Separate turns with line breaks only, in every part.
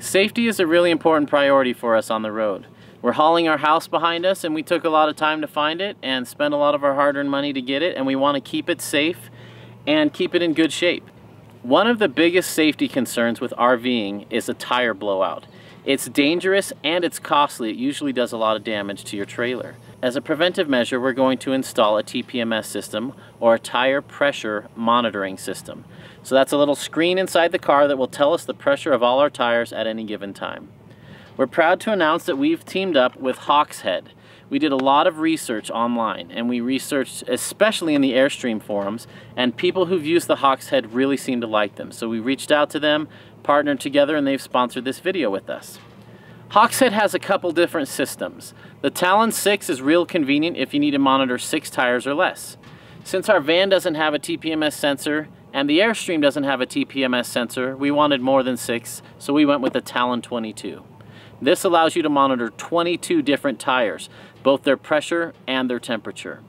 Safety is a really important priority for us on the road. We're hauling our house behind us, and we took a lot of time to find it and spent a lot of our hard-earned money to get it, and we want to keep it safe and keep it in good shape. One of the biggest safety concerns with RVing is a tire blowout. It's dangerous and it's costly. It usually does a lot of damage to your trailer. As a preventive measure, we're going to install a TPMS system, or a tire pressure monitoring system. So that's a little screen inside the car that will tell us the pressure of all our tires at any given time. We're proud to announce that we've teamed up with HawksHead. We did a lot of research online, and we researched especially in the Airstream forums, and people who've used the HawksHead really seem to like them. So we reached out to them, partnered together, and they've sponsored this video with us. HawksHead has a couple different systems. The Talon 6 is real convenient if you need to monitor 6 tires or less. Since our van doesn't have a TPMS sensor and the Airstream doesn't have a TPMS sensor, we wanted more than 6, so we went with the Talon 22. This allows you to monitor 22 different tires, both their pressure and their temperature.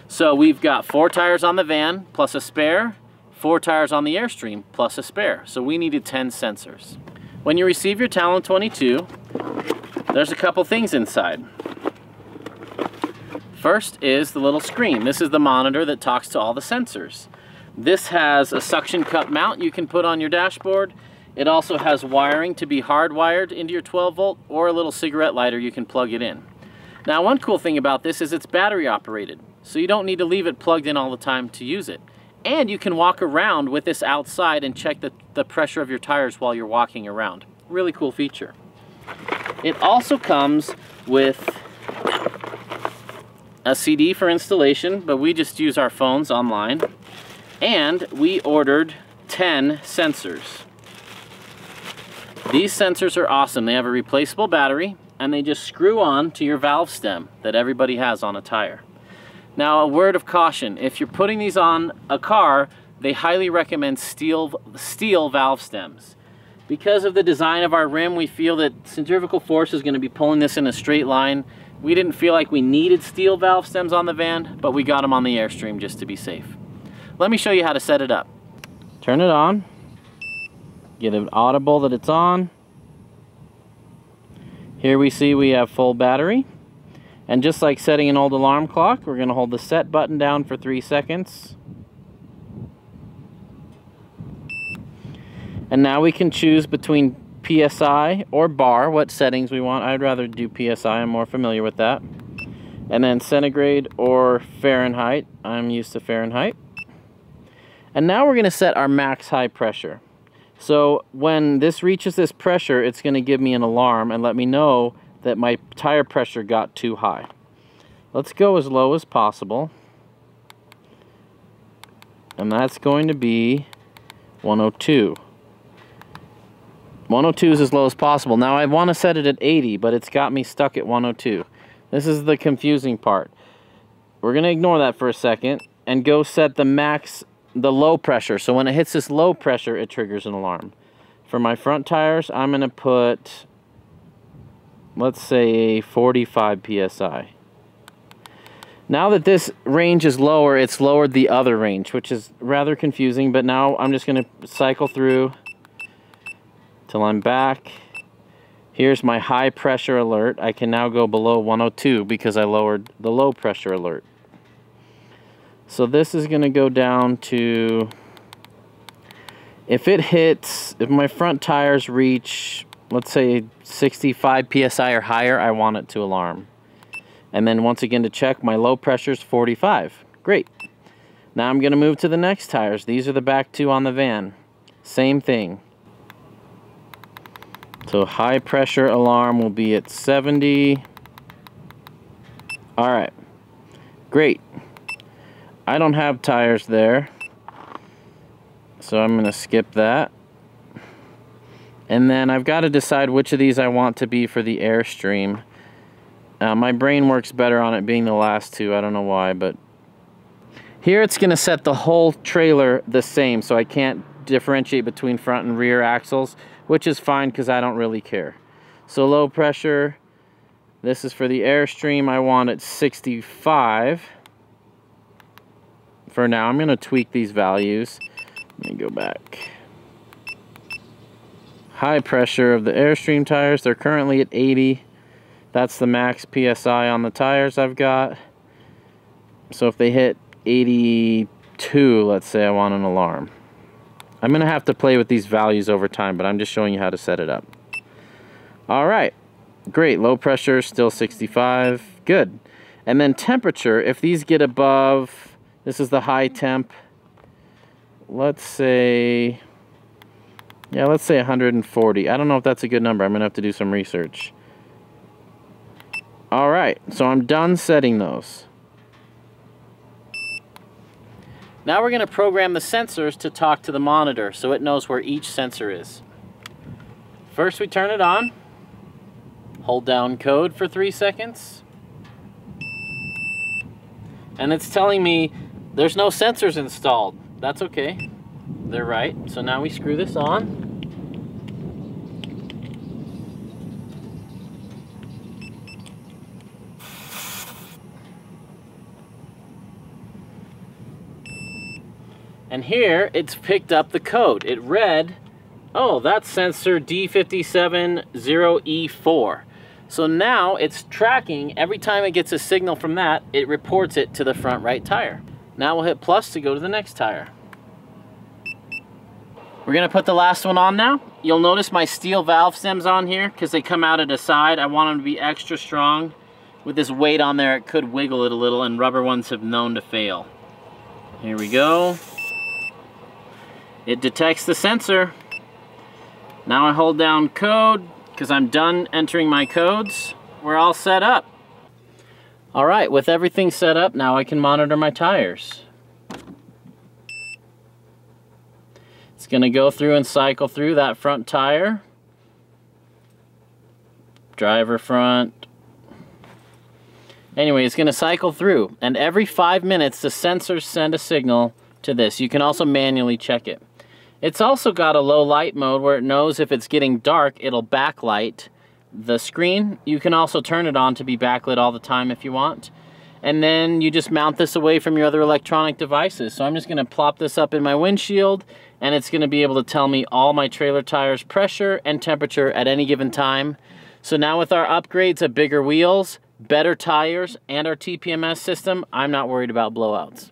So we've got 4 tires on the van plus a spare, 4 tires on the Airstream plus a spare, so we needed 10 sensors. When you receive your Talon 22, there's a couple things inside. First is the little screen. This is the monitor that talks to all the sensors. This has a suction cup mount you can put on your dashboard. It also has wiring to be hardwired into your 12 volt, or a little cigarette lighter you can plug it in. Now, one cool thing about this is it's battery operated, so you don't need to leave it plugged in all the time to use it. And you can walk around with this outside and check the pressure of your tires while you're walking around. Really cool feature. It also comes with a CD for installation, but we just use our phones online. And we ordered 10 sensors. These sensors are awesome. They have a replaceable battery, and they just screw on to your valve stem that everybody has on a tire. Now, a word of caution: if you're putting these on a car, they highly recommend steel valve stems. Because of the design of our rim, we feel that centrifugal force is going to be pulling this in a straight line. We didn't feel like we needed steel valve stems on the van, but we got them on the Airstream just to be safe. Let me show you how to set it up. Turn it on. Get it audible that it's on. Here we see we have full battery. And just like setting an old alarm clock, we're going to hold the set button down for 3 seconds. And now we can choose between PSI or bar, what settings we want. I'd rather do PSI, I'm more familiar with that. And then centigrade or Fahrenheit. I'm used to Fahrenheit. And now we're going to set our max high pressure. So when this reaches this pressure, it's going to give me an alarm and let me know that my tire pressure got too high. Let's go as low as possible. And that's going to be 102. 102 is as low as possible. Now I want to set it at 80, but it's got me stuck at 102. This is the confusing part. We're going to ignore that for a second and go set the max, the low pressure. So when it hits this low pressure, it triggers an alarm. For my front tires, I'm going to put, let's say, 45 PSI. Now that this range is lower, it's lowered the other range, which is rather confusing, but now I'm just going to cycle through till I'm back. Here's my high pressure alert. I can now go below 102 because I lowered the low pressure alert. So this is going to go down to, if my front tires reach, let's say 65 PSI or higher, I want it to alarm. And then once again to check, my low pressure is 45. Great. Now I'm going to move to the next tires. These are the back 2 on the van. Same thing. So high pressure alarm will be at 70. Alright, great. I don't have tires there, so I'm going to skip that. And then I've got to decide which of these I want to be for the Airstream. My brain works better on it being the last 2, I don't know why, but here it's going to set the whole trailer the same, so I can't differentiate between front and rear axles, which is fine because I don't really care. So low pressure, this is for the Airstream. I want it 65. For now, I'm going to tweak these values. Let me go back. high pressure of the Airstream tires. They're currently at 80. That's the max PSI on the tires I've got. So if they hit 82, let's say, I want an alarm. I'm going to have to play with these values over time, but I'm just showing you how to set it up. All right, great. Low pressure, still 65. Good. And then temperature, if these get above, this is the high temp, let's say, yeah, let's say 140. I don't know if that's a good number. I'm going to have to do some research. All right, so I'm done setting those. Now we're going to program the sensors to talk to the monitor so it knows where each sensor is. First we turn it on, hold down code for 3 seconds, and it's telling me there's no sensors installed. That's okay, they're right. So now we screw this on. And here, it's picked up the code. It read, oh, that's sensor D57-0E4. So now it's tracking, every time it gets a signal from that, it reports it to the front right tire. Now we'll hit plus to go to the next tire. We're gonna put the last one on now. You'll notice my steel valve stems on here because they come out at a side. I want them to be extra strong. With this weight on there, it could wiggle it a little, and rubber ones have known to fail. Here we go. It detects the sensor. Now I hold down code because I'm done entering my codes. We're all set up. All right, with everything set up, now I can monitor my tires. It's gonna go through and cycle through that front tire. Driver front. Anyway, it's gonna cycle through, and every 5 minutes the sensors send a signal to this. You can also manually check it. It's also got a low light mode where it knows if it's getting dark, it'll backlight the screen. You can also turn it on to be backlit all the time if you want. And then you just mount this away from your other electronic devices. So I'm just gonna plop this up in my windshield, and it's gonna be able to tell me all my trailer tires' pressure and temperature at any given time. So now with our upgrades of bigger wheels, better tires, and our TPMS system, I'm not worried about blowouts.